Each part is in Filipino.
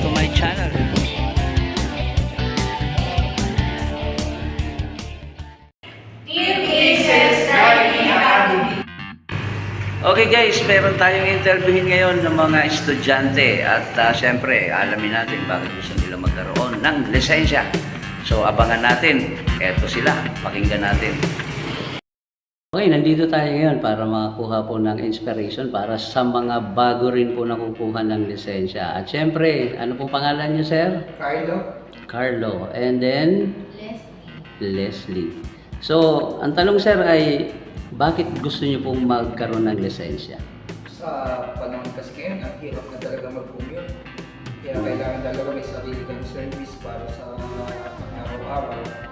to my channel. Okay guys, meron tayong interviewin ngayon ng mga estudyante at syempre alamin natin bakit gusto nila magkaroon ng lisensya. So abangan natin, eto sila, pakinggan natin. Okay, nandito tayo ngayon para makakuha po ng inspiration para sa mga bago rin po nakukuha ng lisensya. At syempre, ano pong pangalan niyo, sir? Carlo. Carlo. And then? Leslie. So, ang tanong, sir, ay bakit gusto niyo pong magkaroon ng lisensya? Sa panahon kasi ngayon, ang hirap na talaga mag-commute. Kaya kailangan talaga may sarili kang service para sa pang-araw-araw.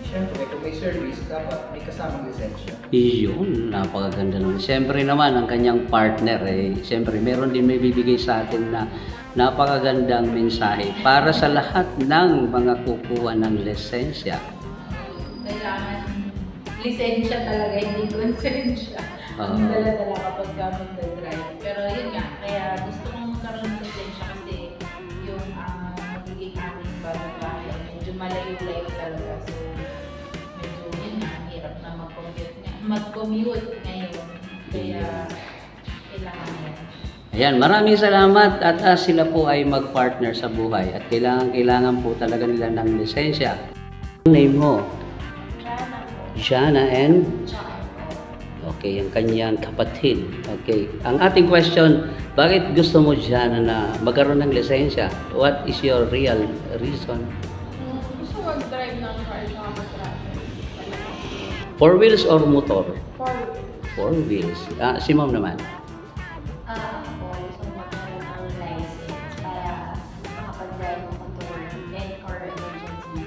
Siyempre, kung may service, dapat may kasamang lisensya. Iyon, napakaganda naman. Siyempre naman, ang kanyang partner, siyempre, meron din may bibigay sa atin na napakagandang mensahe para sa lahat ng mga kukuha ng lisensya. Kailangan lisensya talaga, hindi konsensya. Ang dala-dala kapag ka mag-drive. Pero yun nga, kaya gusto kong magkaroon ng lisensya kasi yung magiging aking bagong bahay, medyo malayo-layo talaga. So, medyo yun nga, hirap na mag-commute ngayon. Kaya, kailangan yan. Ayan, maraming salamat at sila po ay mag-partner sa buhay at kailangan po talaga nila ng lisensya. Ang name mo? Jana and? Okay, ang kanyang kapatid. Okay. Ang ating question, bakit gusto mo, Jana, na magkaroon ng lisensya? What is your real reason? Gusto mag-drive ng car na mag-traffic. Four wheels or motor? For Four wheels. Si Mom naman? Ako, gusto kong magkaroon ng license para makapag-drive ng motor and for emergency.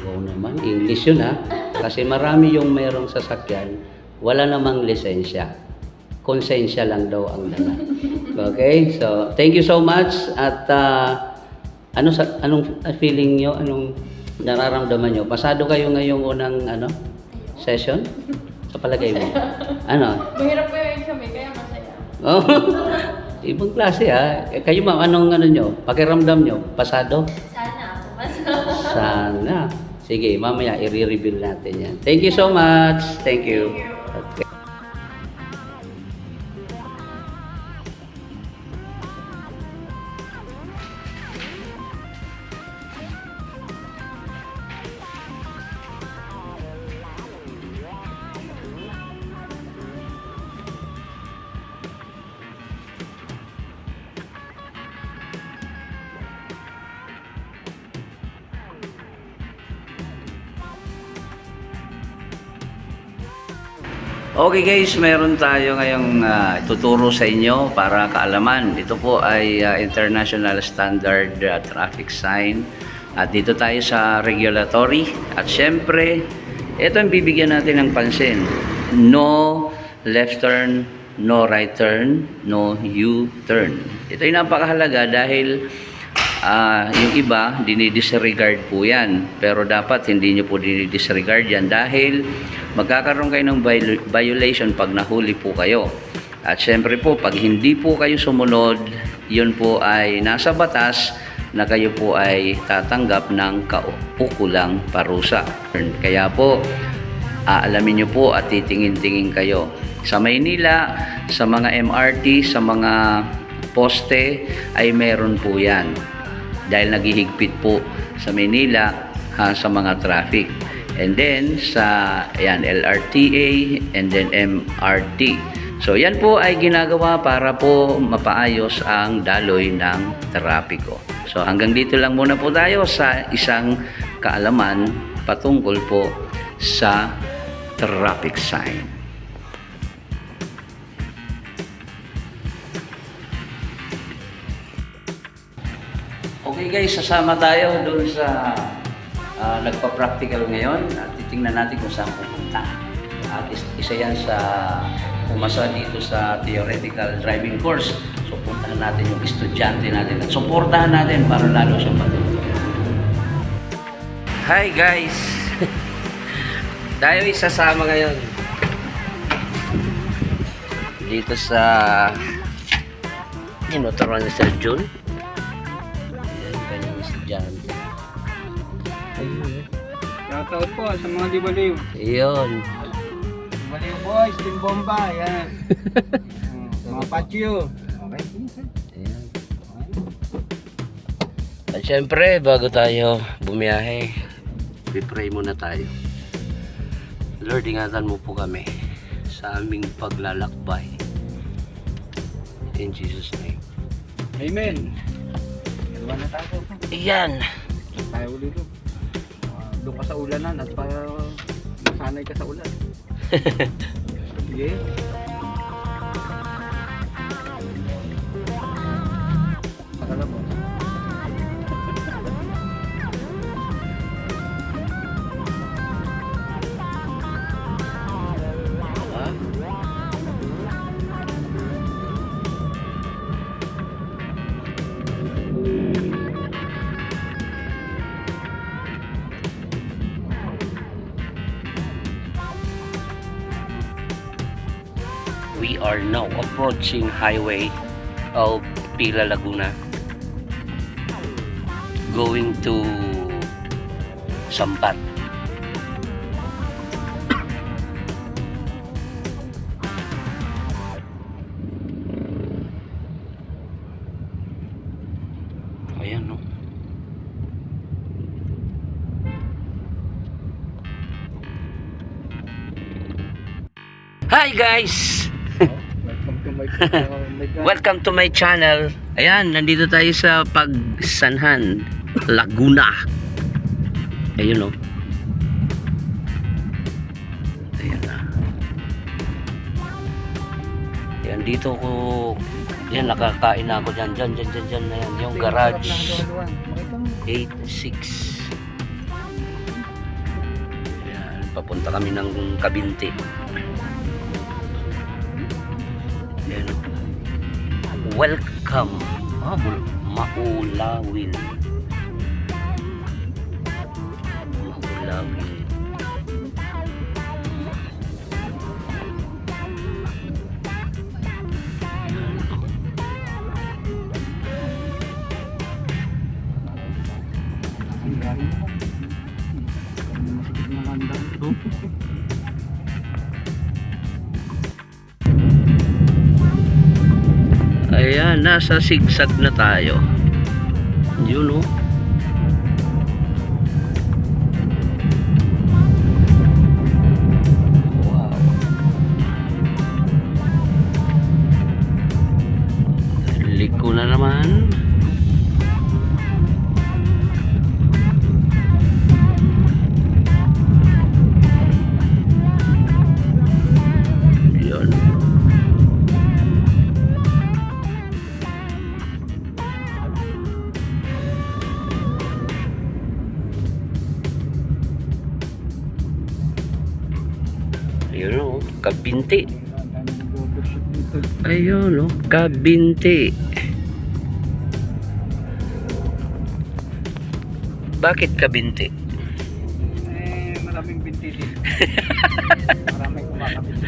Oo naman, English yun ha. Kasi marami yung mayroong sasakyan, wala namang lisensya. Konsensya lang daw ang dala. Okay? So, thank you so much. At anong feeling nyo? Anong nararamdaman nyo? Pasado kayo ngayong unang session? Sa palagay mo? Ano? mahirap po yung exam kaya masaya. Oh, ibang klase ha. Kayo ma'am, anong nyo? Pakiramdam nyo? Pasado? Sana ako mas Sana. Sige, mamaya i-reveal natin yan. Thank you so much. Thank you. Okay. Okay guys, meron tayo ngayong tuturo sa inyo para kaalaman. Ito po ay International Standard Traffic Sign. At dito tayo sa regulatory. At syempre, ito ang bibigyan natin ng pansin. No left turn, no right turn, no U-turn. Ito ay napakahalaga dahil yung iba, dinidisregard po yan. Pero dapat hindi nyo po dinidisregard yan dahil magkakaroon kayo ng violation pag nahuli po kayo. At syempre po, pag hindi po kayo sumunod, yun po ay nasa batas na kayo po ay tatanggap ng kaukulang parusa. Kaya po, aalamin nyo po at titingin-tingin kayo. Sa Maynila, sa mga MRT, sa mga poste, ay meron po yan. Dahil naghihigpit po sa Maynila sa mga traffic. And then sa LRTA and then MRT. So yan po ay ginagawa para po mapaayos ang daloy ng trapiko. So hanggang dito lang muna po tayo sa isang kaalaman patungkol po sa traffic sign. Okay guys, sasama tayo doon sa nagpa-practical ngayon at titingnan natin kung saan pupunta. At isa yan sa pumasa dito sa theoretical driving course. So puntahan natin yung estudyante natin at suportahan natin para lalo siyang matuto. Hi guys! Tayo isasama ngayon dito sa tinuturuan ni Sir Jun. Shoutout po sa mga Libaliw. Iyon. Libaliw boys, Team Bomba, yan. Mga Pacho. Okay. Ayan. At syempre, bago tayo bumiyahe, pipray muna tayo. Lord, ingatan mo po kami sa aming paglalakbay. In Jesus' name. Amen. Dalawa na tayo. Iyan. Tayo dito. Doon ka sa ulanan at para masanay ka sa ulan. Sige. Akala mo. We are now approaching highway of Pila, Laguna, going to Sampat. Ayan, no? Hi guys! Welcome to my channel. Ayan, nandito tayo sa Pagsanhan, Laguna. Ayun, no? Ayan na. Ayan, dito ko. Yan, nakakain na ako dyan. Dyan na yan. Yung garage. 86. Ayan, papunta kami ng Kabinti. Ayan. Welcome. Maulawin. Maulawin. Ayan, nasa sigsag na tayo. Yun, oh. Wow. Liko na naman. Yun. Ayun, oh, Kabinti. Ayun, oh, Kabinti. Bakit Kabinti? Maraming binti din. Maraming kumakabinti.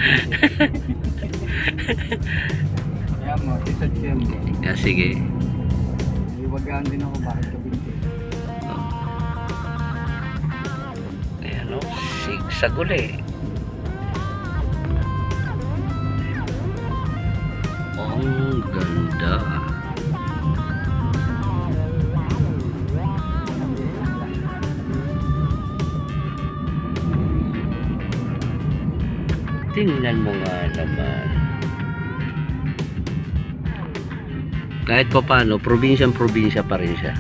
Kaya mo, research yan. Ah, sige. Iwagaan din ako bakit kabinti. Ayan, oh, sigsag ulit. Ang ganda. Tingnan mo nga naman. Kahit pa paano, probinsya pa rin siya.